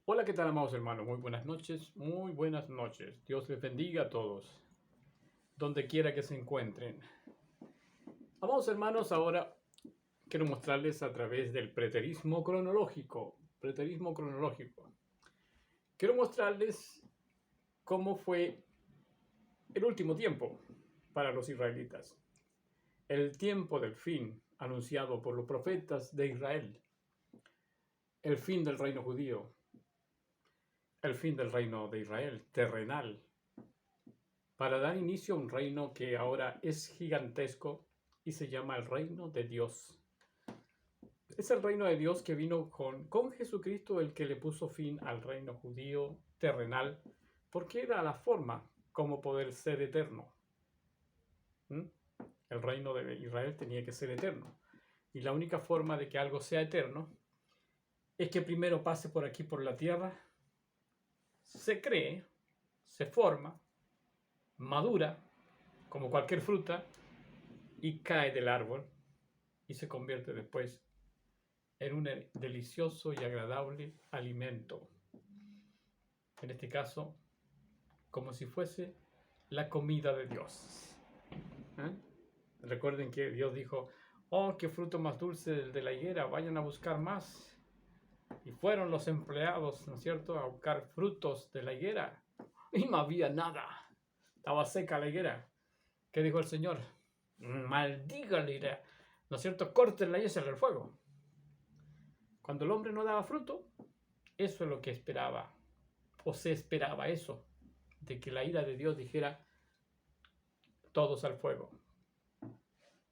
Hola, ¿qué tal, amados hermanos? Muy buenas noches, muy buenas noches. Dios les bendiga a todos, donde quiera que se encuentren. Amados hermanos, ahora quiero mostrarles a través del preterismo cronológico. Preterismo cronológico. Quiero mostrarles cómo fue el último tiempo para los israelitas. El tiempo del fin anunciado por los profetas de Israel. El fin del reino judío. El fin del reino de Israel, terrenal, para dar inicio a un reino que ahora es gigantesco y se llama el reino de Dios. Es el reino de Dios que vino con Jesucristo, el que le puso fin al reino judío terrenal, porque era la forma como poder ser eterno. ¿Mm? El reino de Israel tenía que ser eterno. Y la única forma de que algo sea eterno es que primero pase por aquí, por la tierra, se cree, se forma, madura, como cualquier fruta, y cae del árbol y se convierte después en un delicioso y agradable alimento. En este caso, como si fuese la comida de Dios. ¿Eh? Recuerden que Dios dijo, oh, qué fruto más dulce el de la higuera, vayan a buscar más. Y fueron los empleados, ¿no es cierto?, a buscar frutos de la higuera. Y no había nada. Estaba seca la higuera. ¿Qué dijo el Señor? Maldiga la higuera. ¿No es cierto? Córtenla y échenle el fuego. Cuando el hombre no daba fruto, eso es lo que esperaba, o se esperaba eso, de que la ira de Dios dijera, todos al fuego.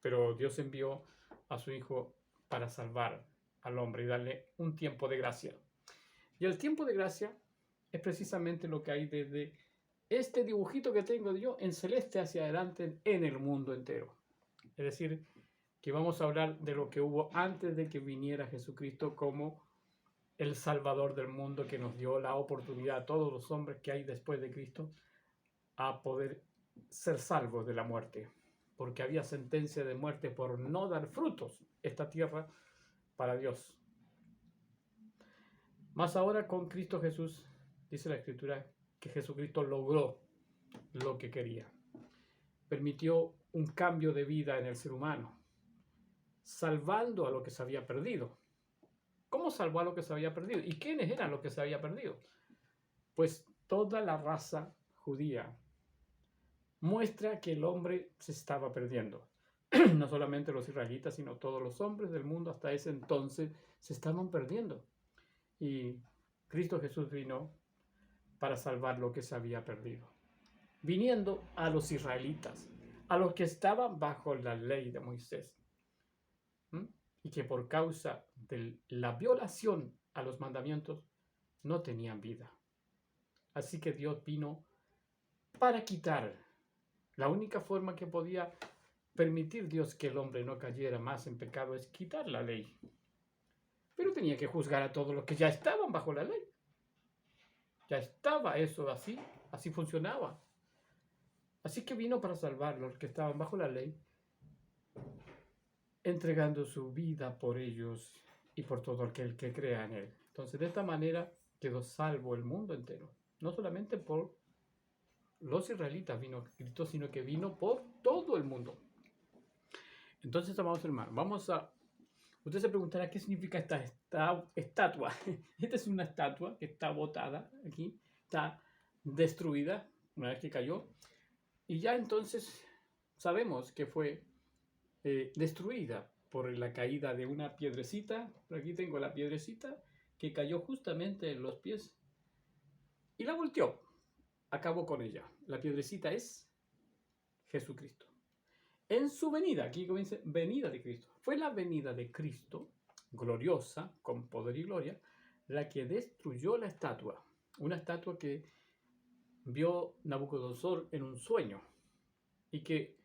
Pero Dios envió a su Hijo para salvar al hombre y darle un tiempo de gracia. Y el tiempo de gracia es precisamente lo que hay desde este dibujito que tengo yo en celeste hacia adelante en el mundo entero. Es decir, que vamos a hablar de lo que hubo antes de que viniera Jesucristo como el Salvador del mundo, que nos dio la oportunidad a todos los hombres que hay después de Cristo a poder ser salvos de la muerte, porque había sentencia de muerte por no dar frutos esta tierra para Dios. Más ahora con Cristo Jesús, dice la Escritura, que Jesucristo logró lo que quería. Permitió un cambio de vida en el ser humano, salvando a lo que se había perdido. ¿Cómo salvó a lo que se había perdido? ¿Y quiénes eran los que se había perdido? Pues toda la raza judía muestra que el hombre se estaba perdiendo. No solamente los israelitas, sino todos los hombres del mundo hasta ese entonces se estaban perdiendo. Y Cristo Jesús vino para salvar lo que se había perdido. Viniendo a los israelitas, a los que estaban bajo la ley de Moisés, y que por causa de la violación a los mandamientos no tenían vida. Así que Dios vino para quitar. La única forma que podía permitir Dios que el hombre no cayera más en pecado es quitar la ley. Pero tenía que juzgar a todos los que ya estaban bajo la ley. Ya estaba eso así, así funcionaba. Así que vino para salvar a los que estaban bajo la ley, entregando su vida por ellos y por todo aquel que crea en él. Entonces, de esta manera quedó salvo el mundo entero. No solamente por los israelitas vino Cristo, sino que vino por todo el mundo. Entonces, amados hermanos, usted se preguntará qué significa esta estatua. Esta es una estatua que está botada aquí, está destruida una vez que cayó. Y ya entonces sabemos que fue destruida por la caída de una piedrecita. Por aquí tengo la piedrecita que cayó justamente en los pies y la volteó. Acabó con ella. La piedrecita es Jesucristo. En su venida, aquí comienza venida de Cristo. Fue la venida de Cristo, gloriosa, con poder y gloria, la que destruyó la estatua. Una estatua que vio Nabucodonosor en un sueño y que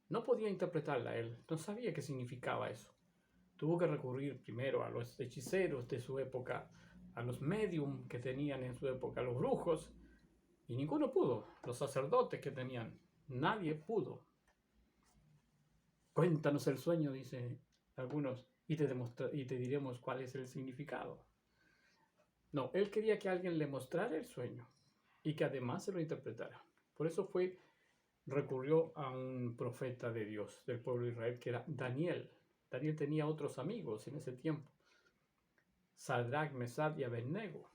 no podía interpretarla él, no sabía qué significaba eso. Tuvo que recurrir primero a los hechiceros de su época, a los medium que tenían en su época, a los brujos, y ninguno pudo. Los sacerdotes que tenían, nadie pudo. Cuéntanos el sueño, dicen algunos, y te diremos cuál es el significado. No, él quería que alguien le mostrara el sueño y que además se lo interpretara. Por eso recurrió a un profeta de Dios, del pueblo de Israel, que era Daniel. Daniel tenía otros amigos en ese tiempo, Sadrach, Mesach y Abednego.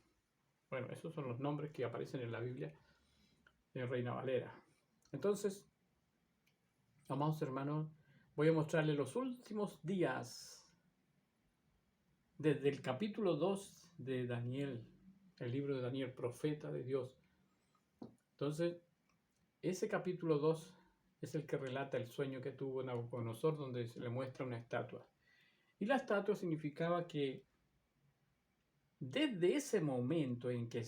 Bueno, esos son los nombres que aparecen en la Biblia de Reina Valera. Entonces, amados hermanos, voy a mostrarles los últimos días desde el capítulo 2 de Daniel, el libro de Daniel, profeta de Dios. Entonces, ese capítulo 2 es el que relata el sueño que tuvo Nabucodonosor, donde se le muestra una estatua. Y la estatua significaba que desde ese momento en que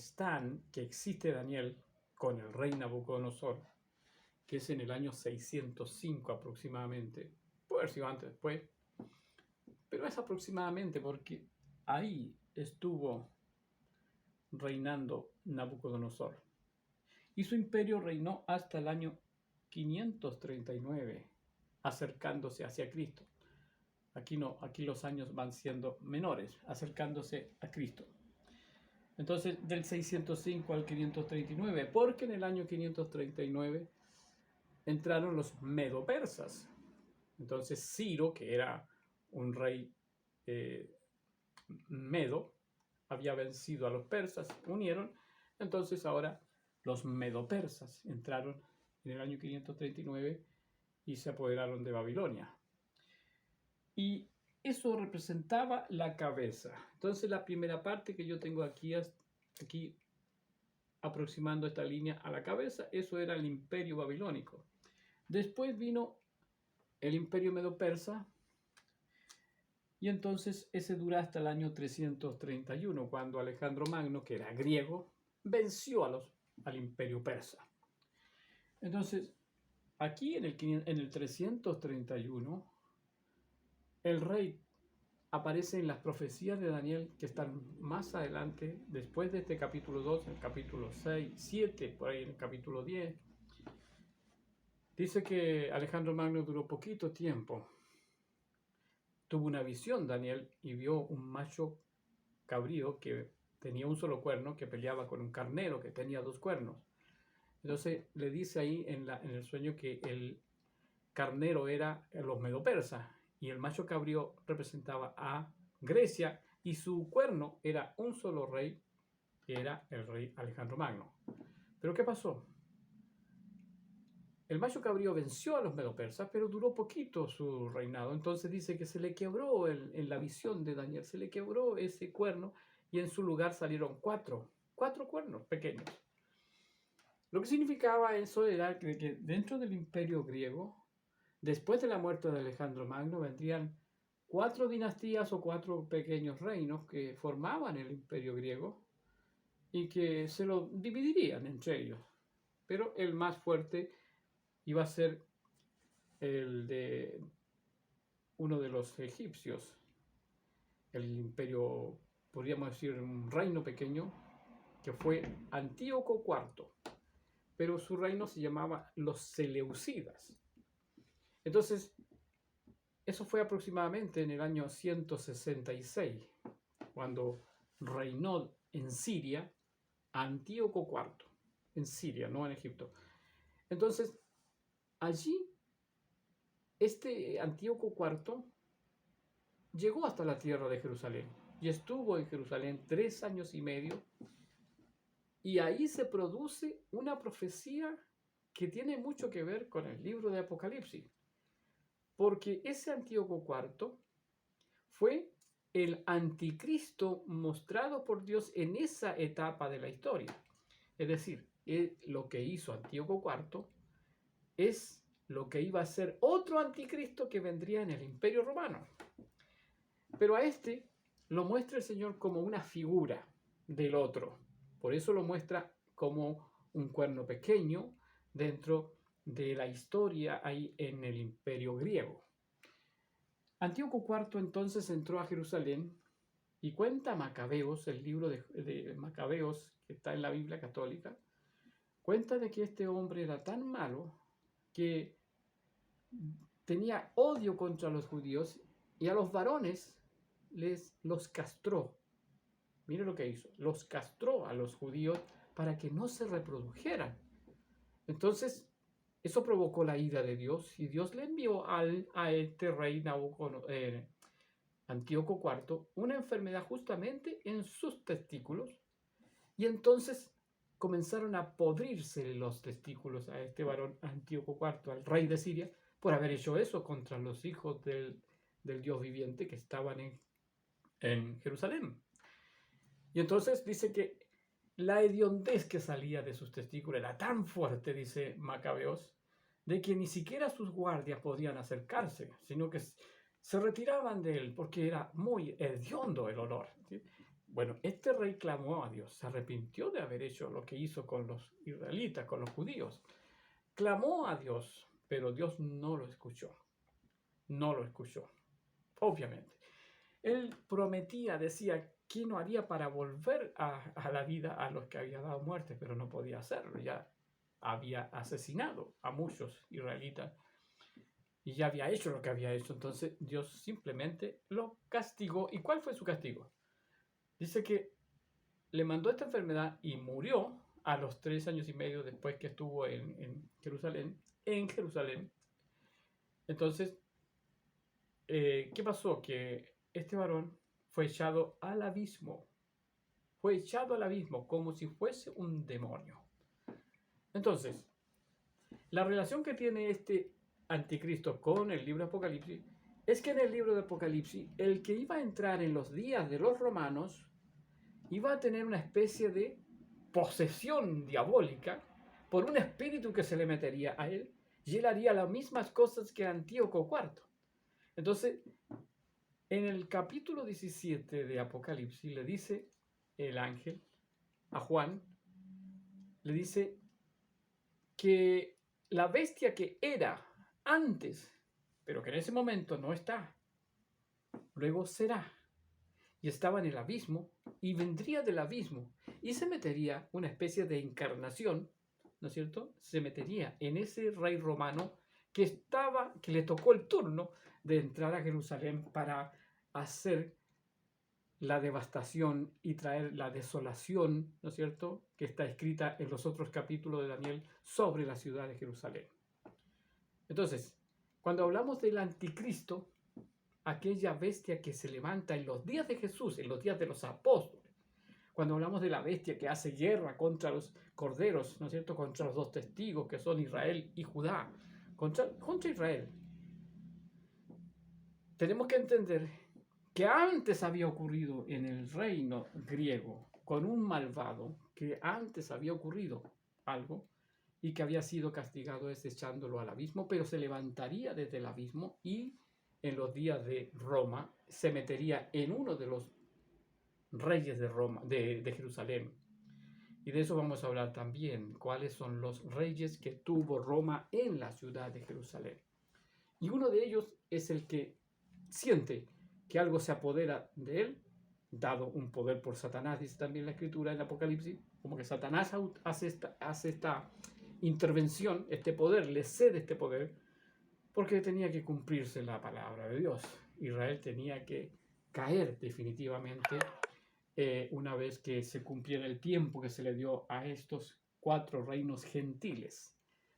existe Daniel con el rey Nabucodonosor, que es en el año 605 aproximadamente, puede haber sido antes, después, pero es aproximadamente porque ahí estuvo reinando Nabucodonosor. Y su imperio reinó hasta el año 539, acercándose hacia Cristo. Aquí no, aquí los años van siendo menores, acercándose a Cristo. Entonces, del 605 al 539, porque en el año 539 entraron los medo-persas. Entonces, Ciro, que era un rey medo, había vencido a los persas, unieron. Entonces, ahora los medo-persas entraron en el año 539 y se apoderaron de Babilonia. Y eso representaba la cabeza. Entonces, la primera parte que yo tengo aquí aproximando esta línea a la cabeza, eso era el imperio babilónico. Después vino el imperio medo-persa, y entonces ese dura hasta el año 331, cuando Alejandro Magno, que era griego, venció al imperio persa. Entonces, aquí en el 331, el rey aparece en las profecías de Daniel, que están más adelante, después de este capítulo 2, en el capítulo 6, 7, por ahí en el capítulo 10. Dice que Alejandro Magno duró poquito tiempo. Tuvo una visión Daniel y vio un macho cabrío que tenía un solo cuerno, que peleaba con un carnero que tenía dos cuernos. Entonces le dice ahí en el sueño que el carnero era los medo-persas y el macho cabrío representaba a Grecia y su cuerno era un solo rey, que era el rey Alejandro Magno. Pero ¿qué pasó? El macho cabrío venció a los medo-persas, pero duró poquito su reinado. Entonces dice que se le quebró en la visión de Daniel, se le quebró ese cuerno y en su lugar salieron cuatro cuernos pequeños. Lo que significaba eso era que dentro del imperio griego, después de la muerte de Alejandro Magno, vendrían 4 dinastías o 4 pequeños reinos que formaban el imperio griego y que se lo dividirían entre ellos. Pero el más fuerte iba a ser el de uno de los egipcios, el imperio, podríamos decir, un reino pequeño, que fue Antíoco IV, pero su reino se llamaba los Seleucidas. Entonces, eso fue aproximadamente en el año 166, cuando reinó en Siria Antíoco IV, en Siria, no en Egipto. Entonces, allí, este Antíoco IV llegó hasta la tierra de Jerusalén y estuvo en Jerusalén 3 años y medio, y ahí se produce una profecía que tiene mucho que ver con el libro de Apocalipsis, porque ese Antíoco IV fue el anticristo mostrado por Dios en esa etapa de la historia. Es decir, lo que hizo Antíoco IV es lo que iba a ser otro anticristo que vendría en el Imperio Romano. Pero a este lo muestra el Señor como una figura del otro. Por eso lo muestra como un cuerno pequeño dentro de la historia ahí en el Imperio griego. Antíoco IV entonces entró a Jerusalén y cuenta Macabeos, el libro de Macabeos que está en la Biblia católica, cuenta de que este hombre era tan malo que tenía odio contra los judíos y a los varones los castró. mire lo que hizo, los castró a los judíos para que no se reprodujeran. Entonces, eso provocó la ira de Dios y Dios le envió a este rey Antíoco IV una enfermedad justamente en sus testículos, y entonces comenzaron a podrirse los testículos a este varón Antíoco IV, al rey de Siria, por haber hecho eso contra los hijos del Dios viviente que estaban en Jerusalén. Y entonces dice que la hediondez que salía de sus testículos era tan fuerte, dice Macabeos, de que ni siquiera sus guardias podían acercarse, sino que se retiraban de él porque era muy hediondo el olor, ¿sí? Bueno, este rey clamó a Dios, se arrepintió de haber hecho lo que hizo con los israelitas, con los judíos. Clamó a Dios, pero Dios no lo escuchó. No lo escuchó, obviamente. Él prometía, decía, ¿qué no haría para volver a la vida a los que había dado muerte? Pero no podía hacerlo, ya había asesinado a muchos israelitas y ya había hecho lo que había hecho. Entonces Dios simplemente lo castigó. ¿Y cuál fue su castigo? Dice que le mandó esta enfermedad y murió a los 3 años y medio después que estuvo en Jerusalén. Entonces, ¿qué pasó? Que este varón fue echado al abismo. Fue echado al abismo como si fuese un demonio. Entonces, la relación que tiene este anticristo con el libro de Apocalipsis es que en el libro de Apocalipsis el que iba a entrar en los días de los romanos iba a tener una especie de posesión diabólica por un espíritu que se le metería a él, y él haría las mismas cosas que Antíoco IV. Entonces, en el capítulo 17 de Apocalipsis le dice el ángel a Juan, le dice que la bestia que era antes, pero que en ese momento no está, luego será. Y estaba en el abismo y vendría del abismo y se metería una especie de encarnación, ¿no es cierto? Se metería en ese rey romano que le tocó el turno de entrar a Jerusalén para hacer la devastación y traer la desolación, ¿no es cierto?, que está escrita en los otros capítulos de Daniel sobre la ciudad de Jerusalén. Entonces, cuando hablamos del anticristo, aquella bestia que se levanta en los días de Jesús, en los días de los apóstoles, cuando hablamos de la bestia que hace guerra contra los corderos, ¿no es cierto?, contra los dos testigos que son Israel y Judá, contra Israel, tenemos que entender que antes había ocurrido en el reino griego con un malvado, que antes había ocurrido algo y que había sido castigado echándolo al abismo, pero se levantaría desde el abismo y en los días de Roma se metería en uno de los reyes de Roma, de Jerusalén. Y de eso vamos a hablar también, cuáles son los reyes que tuvo Roma en la ciudad de Jerusalén. Y uno de ellos es el que siente que algo se apodera de él, dado un poder por Satanás, dice también la escritura en Apocalipsis, como que Satanás hace esta intervención, este poder, le cede este poder, porque tenía que cumplirse la palabra de Dios. Israel tenía que caer definitivamente una vez que se cumpliera el tiempo que se le dio a estos 4 reinos gentiles.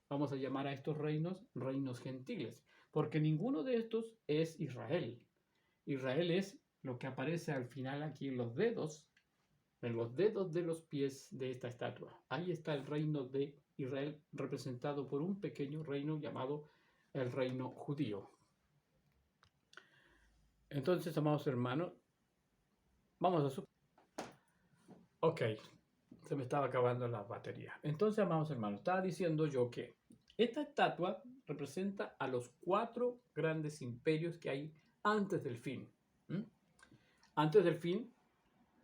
Vamos a llamar a estos reinos gentiles, porque ninguno de estos es Israel. Israel es lo que aparece al final aquí en los dedos de los pies de esta estatua. Ahí está el reino de Israel representado por un pequeño reino llamado el reino judío. Entonces, amados hermanos, vamos a Ok, se me estaba acabando la batería. Entonces, amados hermanos, estaba diciendo yo que esta estatua representa a los 4 grandes imperios que hay antes del fin. Antes del fin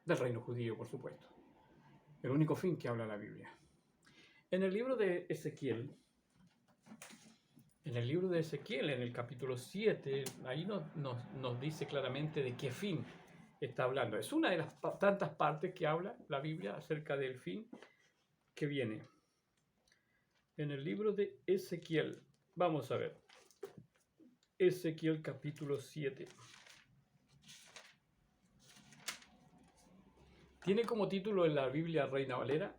del reino judío, por supuesto. El único fin que habla la Biblia. En el libro de Ezequiel, en el capítulo 7, ahí nos dice claramente de qué fin está hablando. Es una de las tantas partes que habla la Biblia acerca del fin que viene. En el libro de Ezequiel, vamos a ver. Ezequiel capítulo 7. tiene como título en la Biblia Reina Valera,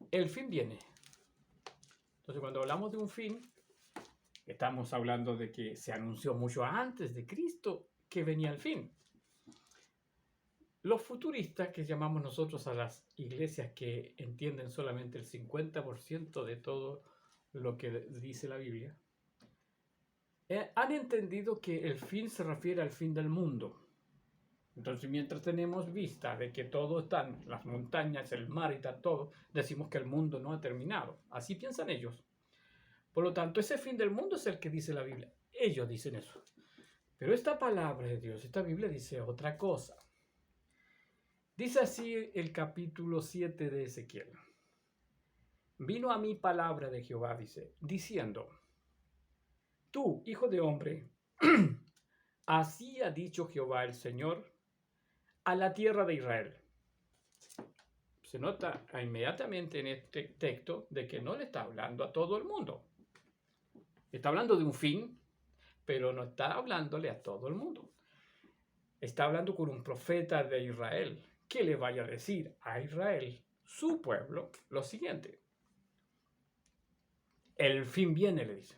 el fin viene. Entonces, cuando hablamos de un fin, estamos hablando de que se anunció mucho antes de Cristo que venía el fin. Los futuristas, que llamamos nosotros a las iglesias que entienden solamente el 50% de todo lo que dice la Biblia, han entendido que el fin se refiere al fin del mundo. Entonces, mientras tenemos vista de que todo está, las montañas, el mar y está todo, decimos que el mundo no ha terminado. Así piensan ellos. Por lo tanto, ese fin del mundo es el que dice la Biblia. Ellos dicen eso. Pero esta palabra de Dios, esta Biblia dice otra cosa. Dice así el capítulo 7 de Ezequiel. Vino a mí palabra de Jehová, dice, diciendo, tú, hijo de hombre, así ha dicho Jehová el Señor a la tierra de Israel. Se nota inmediatamente en este texto de que no le está hablando a todo el mundo. Está hablando de un fin, pero no está hablándole a todo el mundo. Está hablando con un profeta de Israel que le vaya a decir a Israel, su pueblo, lo siguiente. El fin viene, le dice.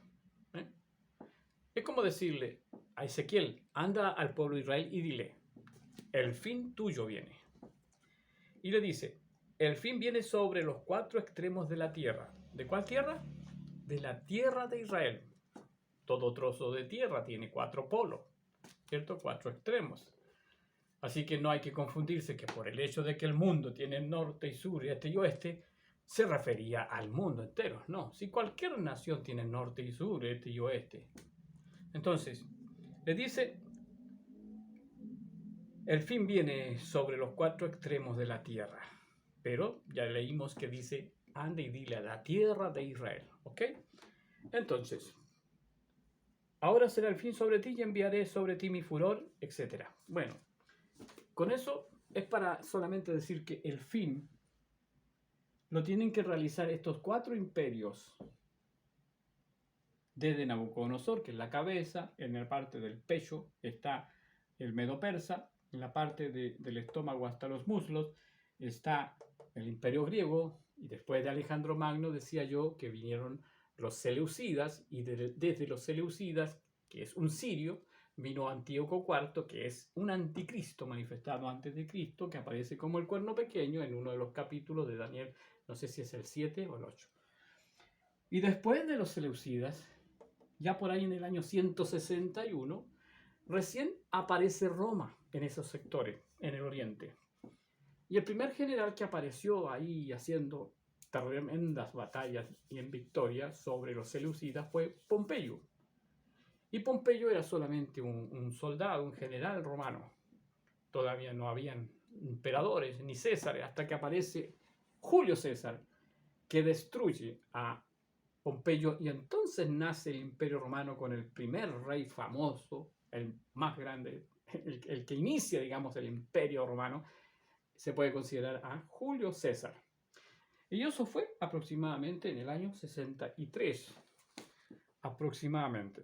Es como decirle a Ezequiel, anda al pueblo de Israel y dile, el fin tuyo viene. Y le dice, el fin viene sobre los 4 extremos de la tierra. ¿De cuál tierra? De la tierra de Israel. Todo trozo de tierra tiene 4 polos, ¿cierto? 4 extremos. Así que no hay que confundirse que por el hecho de que el mundo tiene norte y sur, este y oeste, se refería al mundo entero. No, si cualquier nación tiene norte y sur, este y oeste. Entonces, le dice, el fin viene sobre los 4 extremos de la tierra. Pero ya leímos que dice, anda y dile a la tierra de Israel. ¿Ok? Entonces, ahora será el fin sobre ti y enviaré sobre ti mi furor, etc. Bueno, con eso es para solamente decir que el fin lo tienen que realizar estos 4 imperios. Desde Nabucodonosor, que es la cabeza, en la parte del pecho está el Medo-Persa, en la parte del estómago hasta los muslos está el imperio griego, y después de Alejandro Magno decía yo que vinieron los seleucidas, y desde los seleucidas, que es un sirio, vino Antíoco IV, que es un anticristo manifestado antes de Cristo, que aparece como el cuerno pequeño en uno de los capítulos de Daniel, no sé si es el 7 o el 8. Y después de los seleucidas, ya por ahí en el año 161, recién aparece Roma en esos sectores, en el oriente. Y el primer general que apareció ahí haciendo tremendas batallas y en victoria sobre los seleucidas fue Pompeyo. Y Pompeyo era solamente un soldado, un general romano. Todavía no habían emperadores ni Césares, hasta que aparece Julio César, que destruye a Pompeyo, y entonces nace el Imperio Romano con el primer rey famoso, el más grande, el que inicia, digamos, el Imperio Romano, se puede considerar a Julio César. Y eso fue aproximadamente en el año 63, aproximadamente.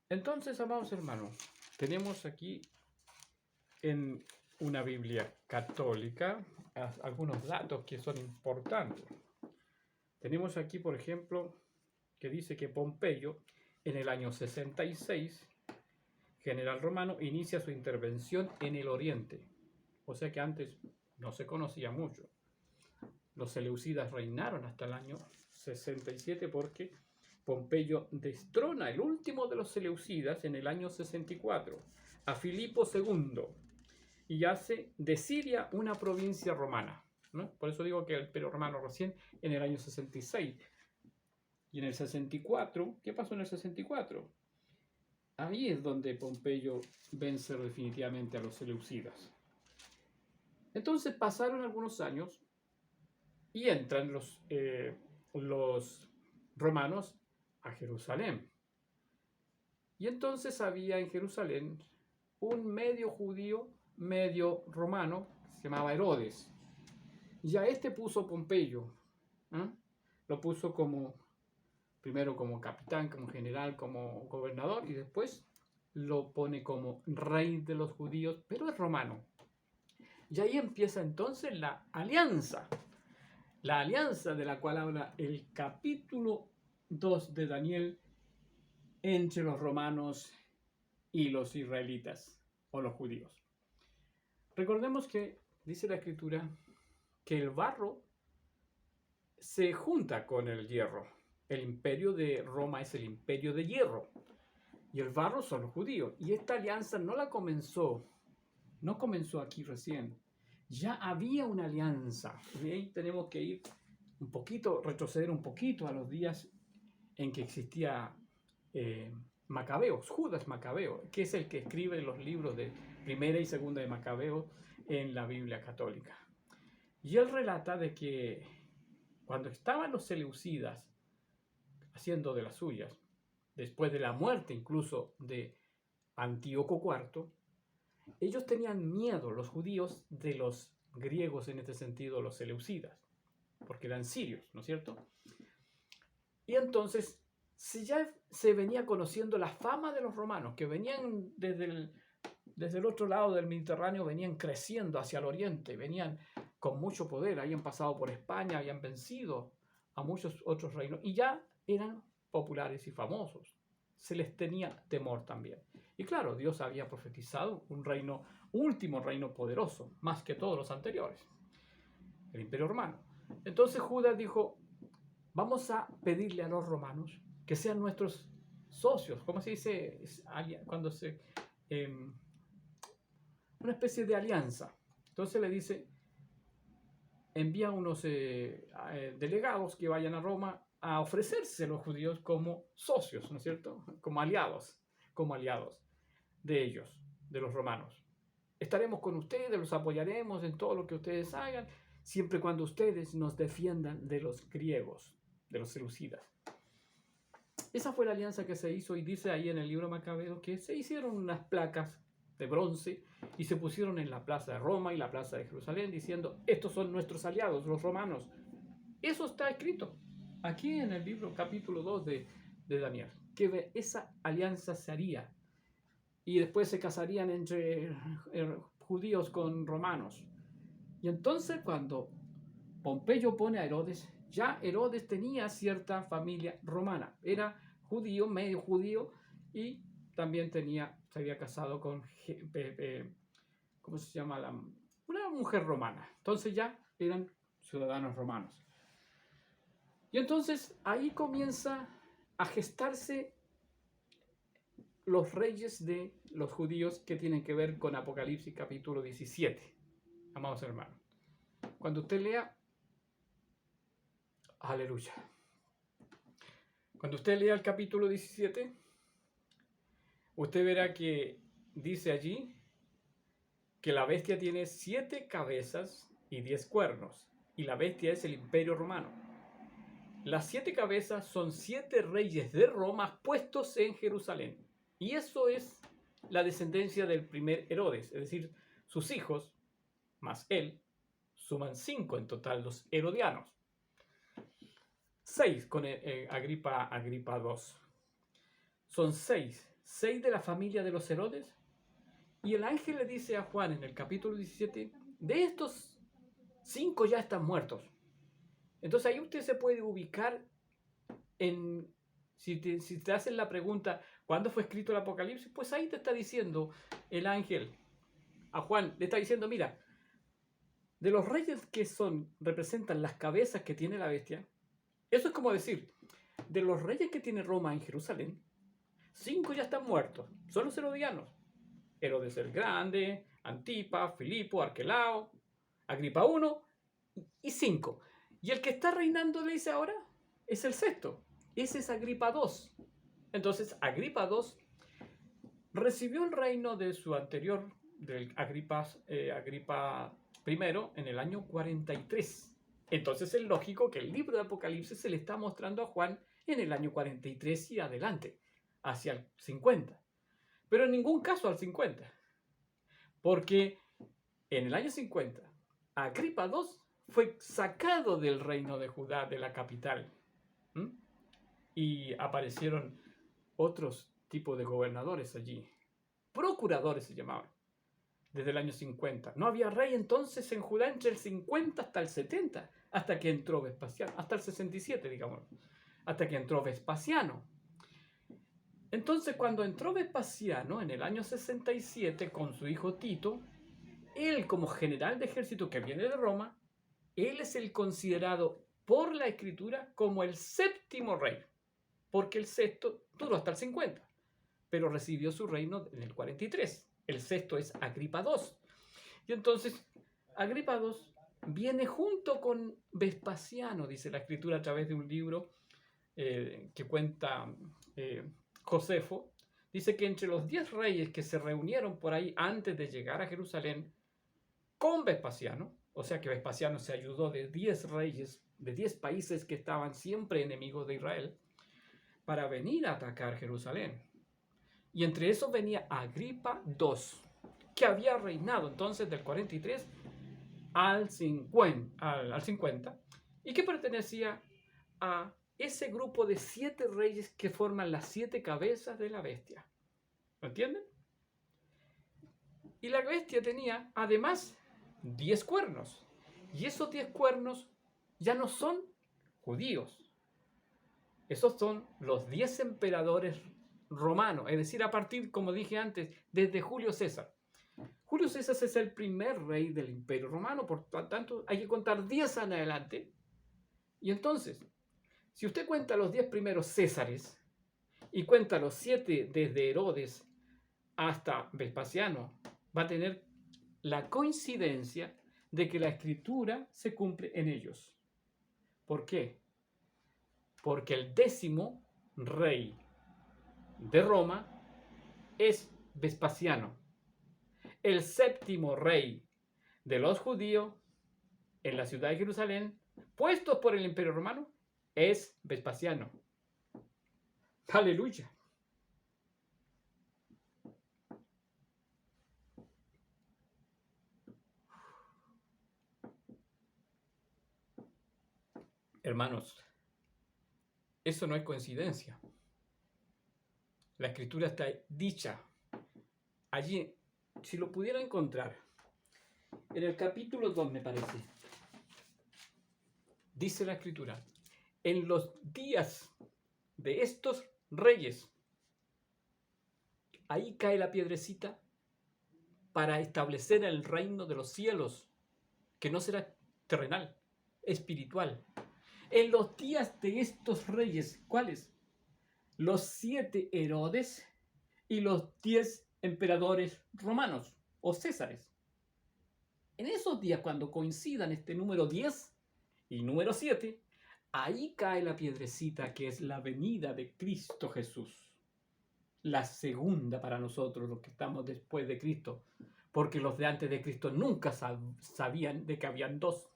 Entonces, amados hermanos, tenemos aquí en una Biblia católica algunos datos que son importantes. Tenemos aquí, por ejemplo, que dice que Pompeyo, en el año 66, general romano, inicia su intervención en el oriente. O sea que antes no se conocía mucho. Los seleucidas reinaron hasta el año 67 porque Pompeyo destrona el último de los seleucidas en el año 64, a Filipo II, y hace de Siria una provincia romana, ¿no? Por eso digo que el Imperio Romano recién en el año 66. Y en el 64, ¿qué pasó en el 64? Ahí es donde Pompeyo vence definitivamente a los seleucidas. Entonces pasaron algunos años y entran los romanos a Jerusalén. Y entonces había en Jerusalén un medio judío, medio romano, se llamaba Herodes. Y a este puso Pompeyo. Lo puso primero como capitán, como general, como gobernador, y después lo pone como rey de los judíos, pero es romano. Y ahí empieza entonces la alianza de la cual habla el capítulo 2 de Daniel entre los romanos y los israelitas o los judíos. Recordemos que dice la escritura que el barro se junta con el hierro. El imperio de Roma es el imperio de hierro y el barro son los judíos. Y esta alianza no comenzó aquí recién. Ya había una alianza. Y ahí tenemos que ir un poquito, retroceder un poquito a los días en que existía Macabeos, Judas Macabeo, que es el que escribe los libros de Primera y Segunda de Macabeo en la Biblia católica. Y él relata de que cuando estaban los seleucidas haciendo de las suyas, después de la muerte incluso de Antíoco IV, ellos tenían miedo, los judíos, de los griegos, en este sentido los seleucidas, porque eran sirios, ¿no es cierto? Y entonces ya se venía conociendo la fama de los romanos, que venían desde el otro lado del Mediterráneo, venían creciendo hacia el oriente, venían con mucho poder, habían pasado por España, habían vencido a muchos otros reinos y ya eran populares y famosos. Se les tenía temor también. Y claro, Dios había profetizado un último reino poderoso, más que todos los anteriores, el Imperio Romano. Entonces Judas dijo, vamos a pedirle a los romanos que sean nuestros socios. ¿Cómo se dice? Cuando una especie de alianza. Entonces le dice, envía unos delegados que vayan a Roma a ofrecerse a los judíos como socios, ¿no es cierto? Como aliados de ellos, de los romanos. Estaremos con ustedes, los apoyaremos en todo lo que ustedes hagan, siempre y cuando ustedes nos defiendan de los griegos, de los seleucidas. Esa fue la alianza que se hizo, y dice ahí en el libro Macabeo que se hicieron unas placas de bronce y se pusieron en la plaza de Roma y la plaza de Jerusalén diciendo, estos son nuestros aliados, los romanos. Eso está escrito aquí en el libro capítulo 2 de Daniel, que esa alianza se haría y después se casarían entre judíos con romanos. Y entonces cuando Pompeyo pone a Herodes, ya Herodes tenía cierta familia romana, era judío, medio judío, y también se había casado con, ¿cómo se llama? Una mujer romana. Entonces ya eran ciudadanos romanos. Y entonces ahí comienza a gestarse los reyes de los judíos que tienen que ver con Apocalipsis capítulo 17, amados hermanos. Cuando usted lea, aleluya. Cuando usted lea el capítulo 17, usted verá que dice allí que la bestia tiene 7 cabezas y 10 cuernos, y la bestia es el imperio romano. Las 7 cabezas son 7 reyes de Roma puestos en Jerusalén. Y eso es la descendencia del primer Herodes, es decir, sus hijos, más él, suman 5 en total los herodianos. 6 con Agripa II. Son 6 de la familia de los Herodes. Y el ángel le dice a Juan en el capítulo 17, de estos 5 ya están muertos. Entonces ahí usted se puede ubicar si te hacen la pregunta, ¿cuándo fue escrito el Apocalipsis? Pues ahí te está diciendo el ángel a Juan, le está diciendo, mira, de los reyes que representan las cabezas que tiene la bestia, eso es como decir, de los reyes que tiene Roma en Jerusalén, 5 ya están muertos, son los herodianos. Herodes el Grande, Antipa, Filipo, Arquelao, Agripa I y 5. Y el que está reinando, le dice ahora, es el 6º. Ese es Agripa II. Entonces, Agripa II recibió el reino de su anterior, del Agripa I, en el año 43. Entonces es lógico que el libro de Apocalipsis se le está mostrando a Juan en el año 43 y adelante, hacia el 50. Pero en ningún caso al 50. Porque en el año 50, Agripa II fue sacado del reino de Judá, de la capital. Y aparecieron otros tipos de gobernadores allí. Procuradores se llamaban. desde el año 50. No había rey entonces en Judá entre el 50 hasta el 70, hasta que entró Vespasiano, hasta el 67, digamos, hasta que entró Vespasiano. Entonces, cuando entró Vespasiano en el año 67 con su hijo Tito, él como general de ejército que viene de Roma, él es el considerado por la escritura como el séptimo rey, porque el sexto duró hasta el 50, pero recibió su reino en el 43. El sexto es Agripa II. Y entonces, Agripa II viene junto con Vespasiano, dice la escritura a través de un libro que cuenta Josefo. Dice que entre los 10 reyes que se reunieron por ahí antes de llegar a Jerusalén con Vespasiano, o sea que Vespasiano se ayudó de 10 reyes, de 10 países que estaban siempre enemigos de Israel, para venir a atacar Jerusalén. Y entre esos venía Agripa II, que había reinado entonces del 43 al 50, y que pertenecía a ese grupo de 7 reyes que forman las 7 cabezas de la bestia. ¿Lo entienden? Y la bestia tenía además 10 cuernos. Y esos 10 cuernos ya no son judíos. Esos son los 10 emperadores romanos. Es decir, a partir, como dije antes, desde Julio César. Julio César es el primer rey del Imperio Romano. Por lo tanto, hay que contar 10 en adelante. Y entonces, si usted cuenta los 10 primeros Césares y cuenta los 7 desde Herodes hasta Vespasiano, va a tener la coincidencia de que la escritura se cumple en ellos. ¿Por qué? Porque el 10º rey de Roma es Vespasiano. El 7º rey de los judíos en la ciudad de Jerusalén, puestos por el Imperio Romano, es Vespasiano. Aleluya. Hermanos, eso no es coincidencia. La escritura está dicha. Allí, si lo pudiera encontrar, en el capítulo 2 me parece, dice la escritura, en los días de estos reyes, ahí cae la piedrecita para establecer el reino de los cielos, que no será terrenal, espiritual. En los días de estos reyes, ¿cuáles? Los 7 Herodes y los 10 emperadores romanos o Césares. En esos días, cuando coincidan este número 10 y número 7, ahí cae la piedrecita que es la venida de Cristo Jesús. La segunda para nosotros, los que estamos después de Cristo, porque los de antes de Cristo nunca sabían de que habían 2.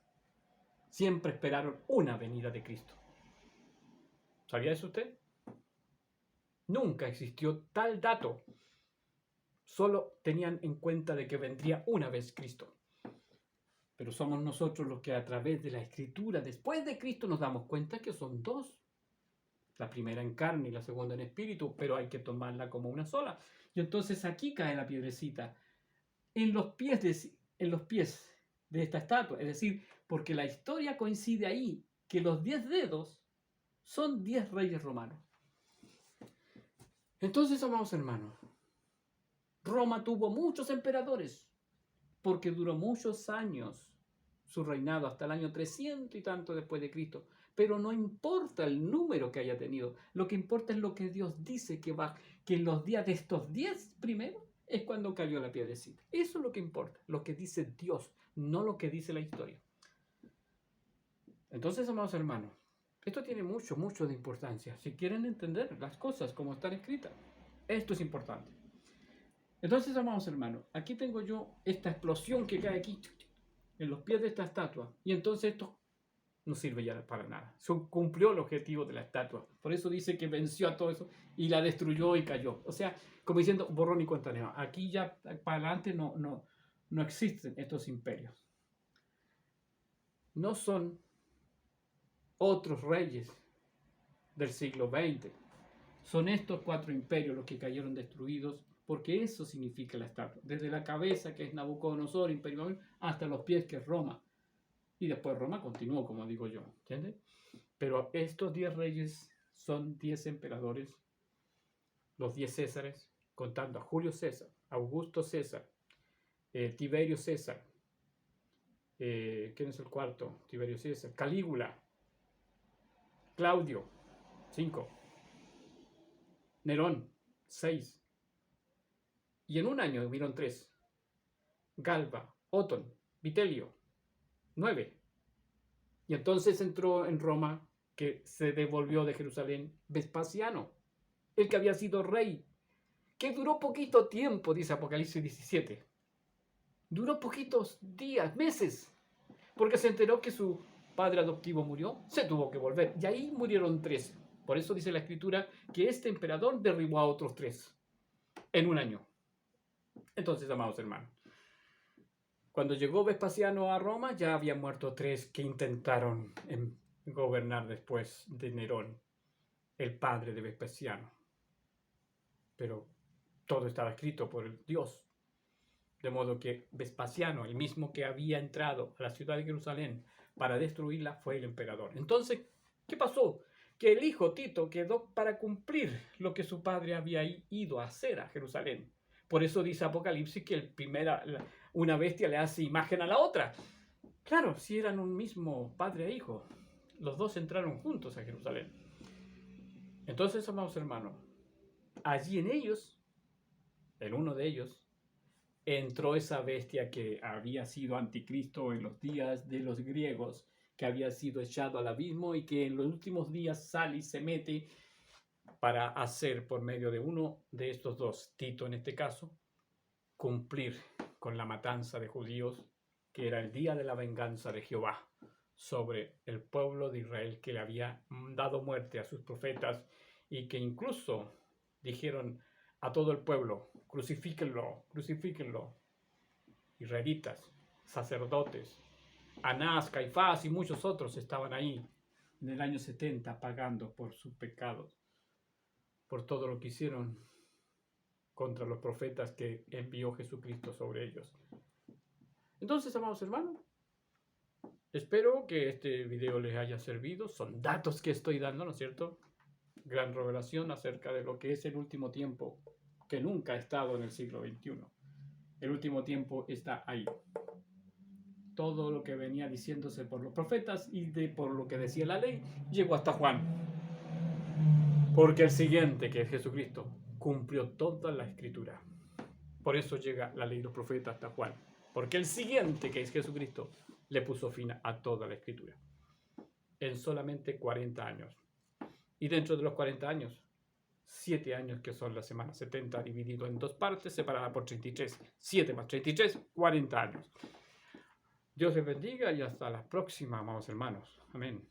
Siempre esperaron una venida de Cristo. ¿Sabía eso usted? Nunca existió tal dato. Solo tenían en cuenta de que vendría una vez Cristo. Pero somos nosotros los que a través de la escritura, después de Cristo, nos damos cuenta que son 2. La primera en carne y la segunda en espíritu, pero hay que tomarla como una sola. Y entonces aquí cae la piedrecita en los pies de esta estatua. Es decir, porque la historia coincide ahí, que los 10 dedos son 10 reyes romanos. Entonces, amados hermanos, Roma tuvo muchos emperadores, porque duró muchos años su reinado, hasta el año 300 y tanto después de Cristo. Pero no importa el número que haya tenido, lo que importa es lo que Dios dice que en los días de estos 10 primeros es cuando cayó la piedrecita. Eso es lo que importa, lo que dice Dios, no lo que dice la historia. Entonces, amados hermanos, esto tiene mucho de importancia. Si quieren entender las cosas como están escritas, esto es importante. Entonces, amados hermanos, aquí tengo yo esta explosión que cae aquí en los pies de esta estatua. Y entonces esto no sirve ya para nada. Se cumplió el objetivo de la estatua. Por eso dice que venció a todo eso y la destruyó y cayó. O sea, como diciendo, borrón y cuenta nueva. Aquí ya para adelante no existen estos imperios. No son otros reyes del siglo XX. Son estos 4 imperios los que cayeron destruidos porque eso significa la estatua. Desde la cabeza, que es Nabucodonosor, Imperio Babilonio, hasta los pies, que es Roma. Y después Roma continuó, como digo yo, ¿entiendes? Pero estos 10 reyes son 10 emperadores, los 10 Césares, contando a Julio César, Augusto César, Tiberio César, ¿quién es el cuarto? Tiberio César, Calígula, Claudio, 5, Nerón, 6, y en un año hubieron 3, Galba, Otón, Vitelio, 9, y entonces entró en Roma, que se devolvió de Jerusalén, Vespasiano, el que había sido rey, que duró poquito tiempo, dice Apocalipsis 17. Duró poquitos días, meses, porque se enteró que su padre adoptivo murió, se tuvo que volver, y ahí murieron 3. Por eso dice la Escritura que este emperador derribó a otros 3 en un año. Entonces, amados hermanos, cuando llegó Vespasiano a Roma, ya habían muerto 3 que intentaron gobernar después de Nerón, el padre de Vespasiano. Pero todo estaba escrito por el Dios. De modo que Vespasiano, el mismo que había entrado a la ciudad de Jerusalén para destruirla, fue el emperador. Entonces, ¿qué pasó? Que el hijo Tito quedó para cumplir lo que su padre había ido a hacer a Jerusalén. Por eso dice Apocalipsis que una bestia le hace imagen a la otra. Claro, si eran un mismo padre e hijo, los dos entraron juntos a Jerusalén. Entonces, amados hermanos, allí en uno de ellos, entró esa bestia que había sido anticristo en los días de los griegos, que había sido echado al abismo y que en los últimos días sale y se mete para hacer, por medio de uno de estos dos, Tito en este caso, cumplir con la matanza de judíos, que era el día de la venganza de Jehová sobre el pueblo de Israel, que le había dado muerte a sus profetas y que incluso dijeron a todo el pueblo: crucifíquenlo, crucifíquenlo. Israelitas, sacerdotes, Anás, Caifás y muchos otros estaban ahí en el año 70 pagando por sus pecados, por todo lo que hicieron contra los profetas que envió Jesucristo sobre ellos. Entonces, amados hermanos, espero que este video les haya servido. Son datos que estoy dando, ¿no es cierto? Gran revelación acerca de lo que es el último tiempo, que nunca ha estado en el siglo XXI. El último tiempo está ahí. Todo lo que venía diciéndose por los profetas y por lo que decía la ley, llegó hasta Juan. Porque el siguiente, que es Jesucristo, cumplió toda la escritura. Por eso llega la ley de los profetas hasta Juan. Porque el siguiente, que es Jesucristo, le puso fin a toda la escritura. En solamente 40 años. Y dentro de los 40 años, 7 años que son la semana 70 dividido en 2 partes, separada por 33. 7 más 33, 40 años. Dios les bendiga y hasta la próxima, amados hermanos. Amén.